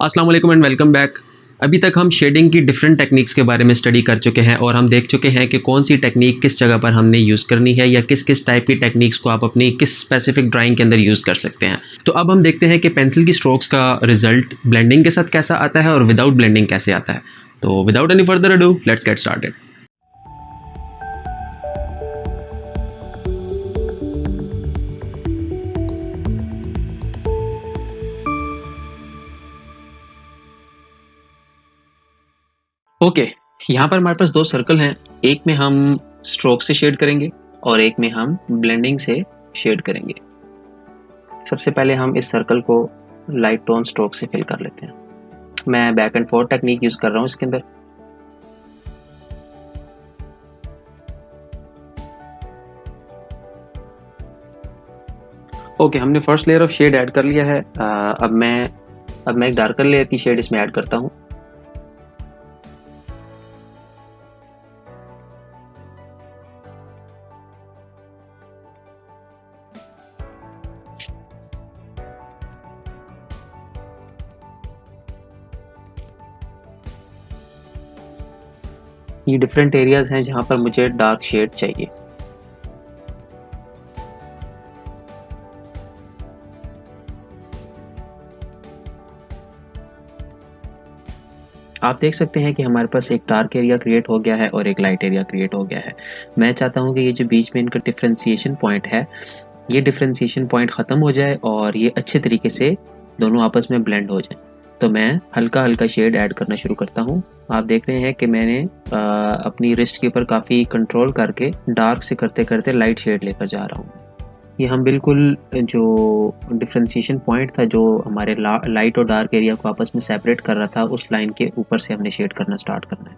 अस्सलाम वालेकुम and welcome back. अभी तक हम शेडिंग की डिफरेंट टेक्निक्स के बारे में स्टडी कर चुके हैं और हम देख चुके हैं कि कौन सी टेक्निक किस जगह पर हमने यूज़ करनी है या किस किस टाइप की टेक्निक्स को आप अपनी किस स्पेसिफिक ड्राइंग के अंदर यूज़ कर सकते हैं। तो अब हम देखते हैं कि पेंसिल की स्ट्रोक्स का रिजल्ट ब्लेंडिंग के साथ कैसा आता है और विदाउट ब्लेंडिंग कैसे आता है। तो without any further ado let's get started. Okay, यहाँ पर हमारे पास दो सर्कल हैं। एक में हम स्ट्रोक से शेड करेंगे और एक में हम ब्लेंडिंग से शेड करेंगे। सबसे पहले हम इस सर्कल को लाइट टोन स्ट्रोक से फिल कर लेते हैं। मैं back and forth technique use कर रहा हूँ इसके अंदर। ओके, हमने first layer of shade add कर लिया है। अब मैं एक डार्कर लेयर की शेड इसमें ऐड करता हूँ। ये डिफरेंट एरियाज हैं जहाँ पर मुझे डार्क शेड चाहिए। आप देख सकते हैं कि हमारे पास एक डार्क एरिया क्रिएट हो गया है और एक लाइट एरिया क्रिएट हो गया है। मैं चाहता हूँ कि ये जो बीच में इनका डिफ्रेंसिएशन पॉइंट है, ये डिफ्रेंसिएशन पॉइंट ख़त्म हो जाए और ये अच्छे तरीके से दोनों आपस में ब्लेंड हो जाए। तो मैं हल्का हल्का शेड ऐड करना शुरू करता हूँ। आप देख रहे हैं कि मैंने अपनी रिस्ट के ऊपर काफ़ी कंट्रोल करके डार्क से करते करते लाइट शेड लेकर जा रहा हूँ। ये हम बिल्कुल जो डिफ्रेंसिएशन पॉइंट था जो हमारे लाइट और डार्क एरिया को आपस में सेपरेट कर रहा था, उस लाइन के ऊपर से हमने शेड करना स्टार्ट करना है।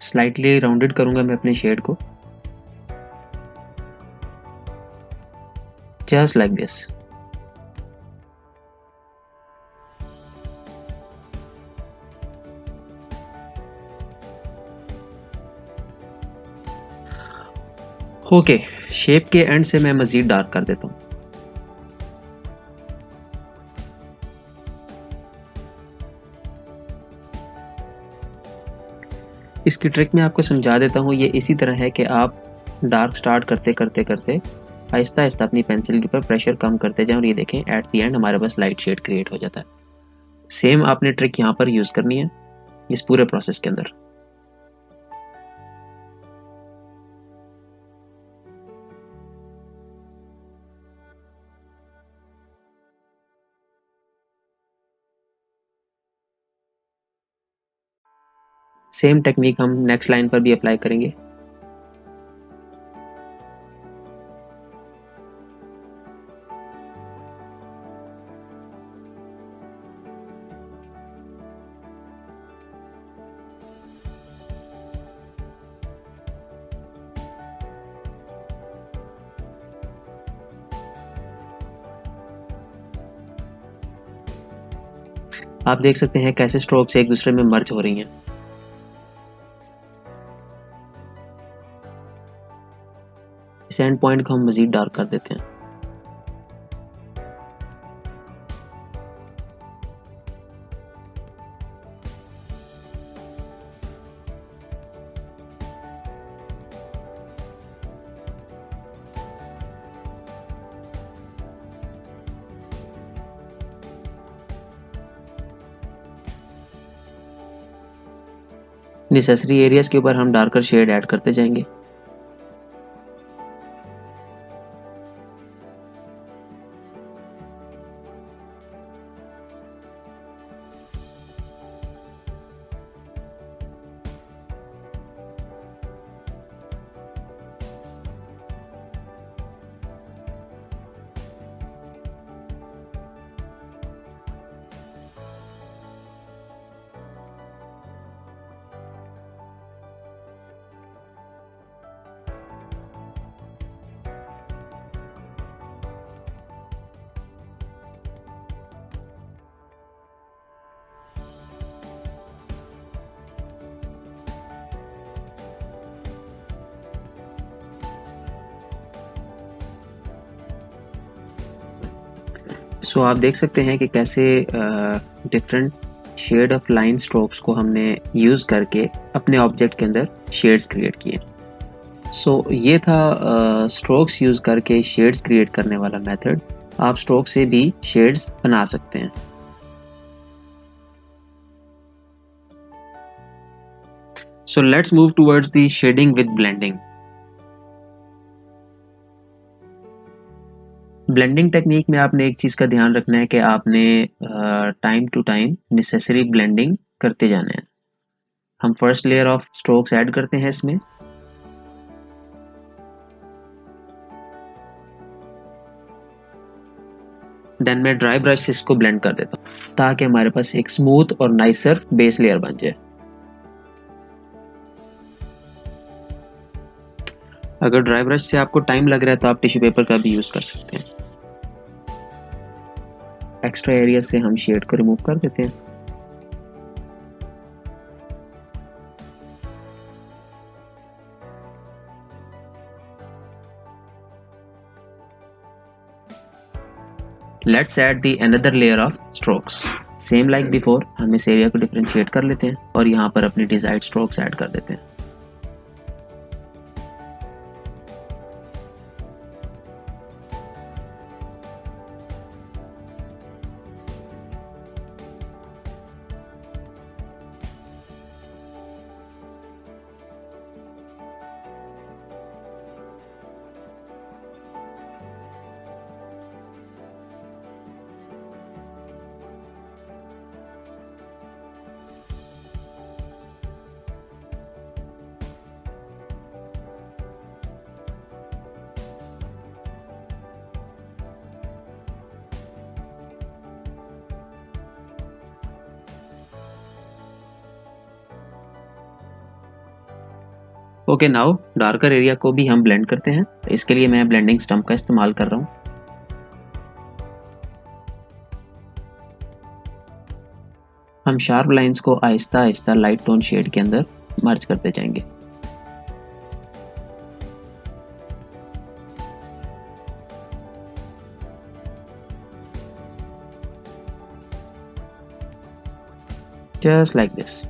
स्लाइटली राउंडेड करूँगा मैं अपने शेड को, just like this. Okay, shape के एंड से मैं मज़ीद डार्क कर देता हूँ। इसकी ट्रिक मैं आपको समझा देता हूँ। ये इसी तरह है कि आप डार्क स्टार्ट करते करते करते आहिस्ता आहिस्ता अपनी पेंसिल के ऊपर प्रेशर कम करते जाएं और ये देखें एट द एंड हमारे पास लाइट शेड क्रिएट हो जाता है। सेम आपने ट्रिक यहाँ पर यूज़ करनी है इस पूरे प्रोसेस के अंदर। सेम टेक्निक हम नेक्स्ट लाइन पर भी अप्लाई करेंगे। आप देख सकते हैं कैसे स्ट्रोक्स एक दूसरे में मर्ज हो रही हैं। इस एंड पॉइंट को हम मज़ीद डार्क कर देते हैं। नेसेसरी एरियाज के ऊपर हम डार्कर शेड ऐड करते जाएंगे। सो आप देख सकते हैं कि कैसे different shade of line strokes को हमने यूज़ करके अपने ऑब्जेक्ट के अंदर शेड्स क्रिएट किए। सो ये था स्ट्रोक्स यूज़ करके शेड्स क्रिएट करने वाला मेथड। आप स्ट्रोक से भी शेड्स बना सकते हैं। So let's move towards the shading with blending. Blending technique में आपने एक चीज़ का ध्यान रखना है कि आपने time to time necessary blending करते जाना है। हम first layer of strokes add करते हैं इसमें। देन मैं ड्राई ब्रश से इसको ब्लेंड कर देता हूँ ताकि हमारे पास एक स्मूथ और नाइसर बेस लेयर बन जाए। अगर ड्राई ब्रश से आपको टाइम लग रहा है तो आप टिश्यू पेपर का भी यूज़ कर सकते हैं। एक्स्ट्रा एरिया से हम शेड को रिमूव कर देते हैं। Let's add the another layer of strokes. Same like before हम इस एरिया को डिफरेंशिएट कर लेते हैं और यहाँ पर अपनी डिजायर्ड स्ट्रोक्स ऐड कर देते हैं। ओके, नाउ डार्कर एरिया को भी हम ब्लेंड करते हैं। इसके लिए मैं ब्लेंडिंग स्टम्प का इस्तेमाल कर रहा हूँ। हम शार्प लाइंस को Aahista Aahista light tone shade के अंदर मर्ज करते जाएंगे। Just like this.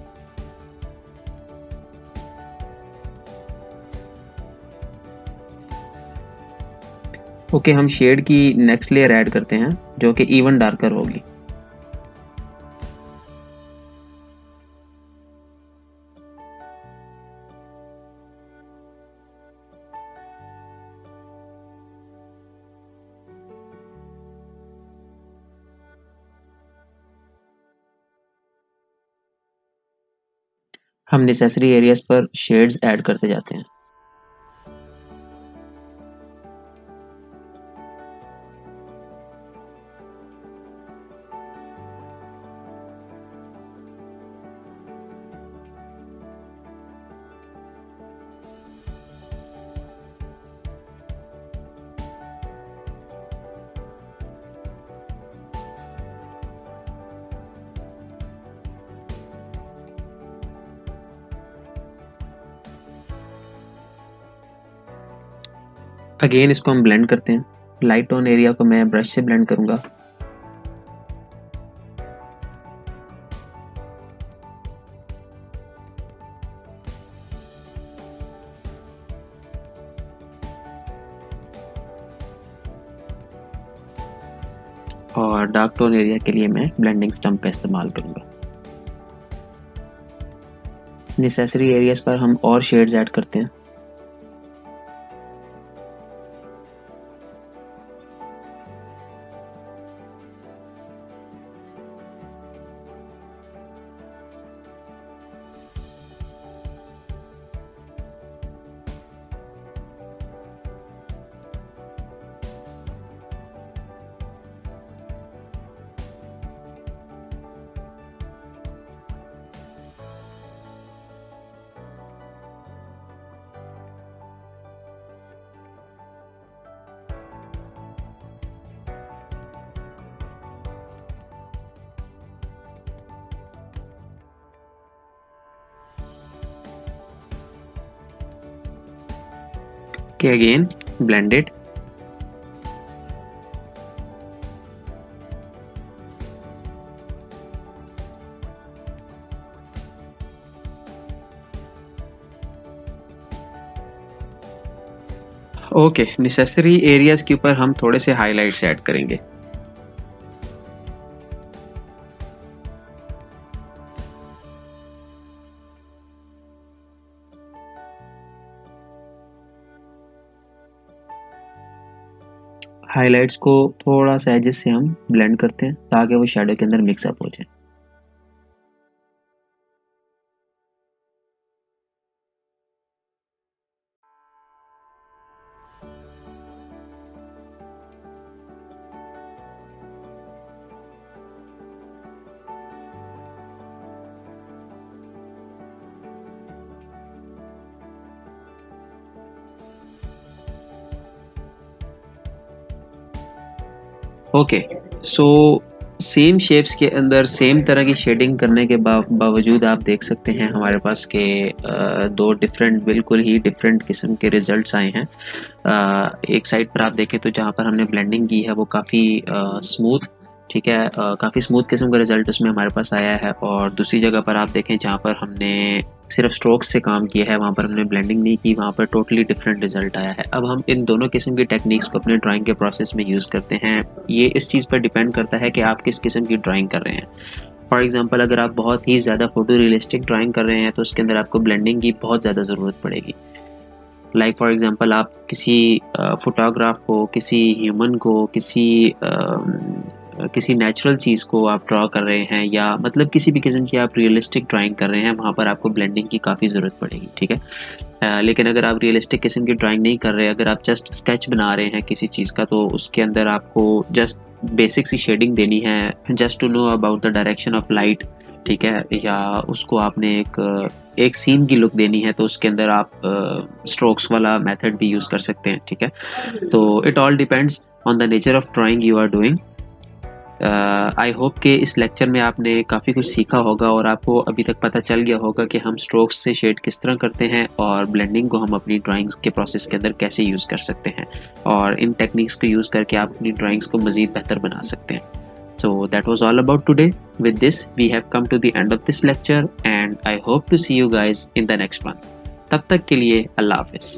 ओके, हम शेड की नेक्स्ट लेयर ऐड करते हैं जो कि इवन डार्कर होगी। हम नेसेसरी एरियाज पर शेड्स ऐड करते जाते हैं। अगेन इसको हम ब्लेंड करते हैं। लाइट टोन एरिया को मैं ब्रश से ब्लेंड करूंगा। और डार्क टोन एरिया के लिए मैं ब्लेंडिंग स्टम्प का इस्तेमाल करूंगा। नेसेसरी एरियाज पर हम और शेड्स ऐड करते हैं। Okay, again blend it. Okay, necessary areas के ऊपर हम थोड़े से हाइलाइट्स ऐड करेंगे। हाइलाइट्स को थोड़ा सा एजेस से हम ब्लेंड करते हैं ताकि वो शैडो के अंदर मिक्स अप हो जाए। ओके, सो सेम शेप्स के अंदर सेम तरह की शेडिंग करने के बावजूद आप देख सकते हैं हमारे पास के दो डिफरेंट, बिल्कुल ही डिफरेंट किस्म के रिजल्ट्स आए हैं। एक साइड पर आप देखें तो जहाँ पर हमने ब्लेंडिंग की है वो काफ़ी स्मूथ, ठीक है, काफ़ी स्मूथ किस्म का रिजल्ट उसमें हमारे पास आया है। और दूसरी जगह पर आप देखें जहाँ पर हमने सिर्फ स्ट्रोक्स से काम किया है, वहाँ पर हमने ब्लेंडिंग नहीं की, वहाँ पर टोटली डिफरेंट रिजल्ट आया है। अब हम इन दोनों किस्म की टेक्निक्स को अपने ड्राइंग के प्रोसेस में यूज़ करते हैं। ये इस चीज़ पर डिपेंड करता है कि आप किस किस्म की ड्राइंग कर रहे हैं। फॉर एग्जांपल, अगर आप बहुत ही ज़्यादा फोटो रियलिस्टिक ड्राइंग कर रहे हैं तो उसके अंदर आपको ब्लेंडिंग की बहुत ज़्यादा ज़रूरत पड़ेगी। लाइक फॉर एग्जांपल, आप किसी फोटोग्राफ को, किसी ह्यूमन को, किसी नेचुरल चीज़ को आप ड्रॉ कर रहे हैं, या मतलब किसी भी किस्म की आप रियलिस्टिक ड्राइंग कर रहे हैं, वहाँ पर आपको ब्लेंडिंग की काफ़ी ज़रूरत पड़ेगी, ठीक है। लेकिन अगर आप रियलिस्टिक किस्म की ड्राइंग नहीं कर रहे, अगर आप जस्ट स्केच बना रहे हैं किसी चीज़ का, तो उसके अंदर आपको जस्ट बेसिक सी शेडिंग देनी है, just to know about the direction of light, ठीक है, या उसको आपने एक सीन की लुक देनी है तो उसके अंदर आप स्ट्रोक्स वाला मेथड भी यूज़ कर सकते हैं, ठीक है। तो it all depends on the nature of drawing you are doing. I hope कि इस लेक्चर में आपने काफ़ी कुछ सीखा होगा और आपको अभी तक पता चल गया होगा कि हम स्ट्रोक्स से शेड किस तरह करते हैं और ब्लेंडिंग को हम अपनी ड्राइंग्स के प्रोसेस के अंदर कैसे यूज़ कर सकते हैं, और इन टेक्निक्स को यूज़ करके आप अपनी ड्राइंग्स को मज़ीद बेहतर बना सकते हैं। So that was all about today. With this, we have come to the end of this lecture and I hope to see you guys in the next one. तब तक के लिए अल्लाह हाफिज़।